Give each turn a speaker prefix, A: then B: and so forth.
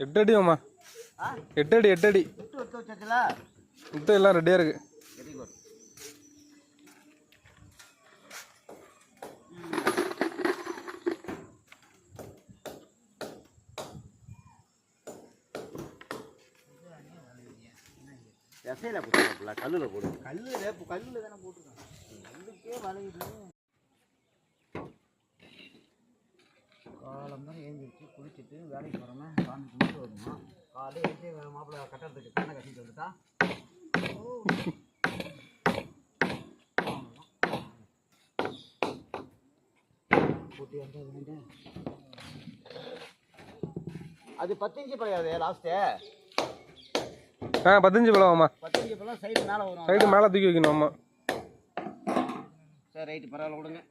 A: எட்டு அடி மாமா, 8 அடி 8 அடி முட்டை எல்லாம் ரெடியா இருக்கு.
B: எசையில போட்டுருக்காப்புல, கல்லுல போடு. கல்லுல தானே போட்டுருக்கான். கல்லுக்கே வளையுது. காலம் தான் ஏஞ்சிருச்சு, குளிச்சுட்டு வேலைக்கு போகிறோமே, சாமி கும்பிட்டு வரணும். காலையில் எழுதி மாப்பிள்ளை கட்டுறதுக்கு கண்ணை கட்டிட்டு வந்துட்டா கூட்டி வந்து அது 10 இன்ச்சு பழையாது லாஸ்ட்டு.
A: 10 இன்ச்சு பழமாம்மா.
B: 10 இன்ச்சு பழம் சைடு மேலே வரும்.
A: சைடு மேலே தூக்கி வைக்கணும். ஆமாம்.
B: சரி ரைட்டு, பரவாயில்ல, விடுங்க.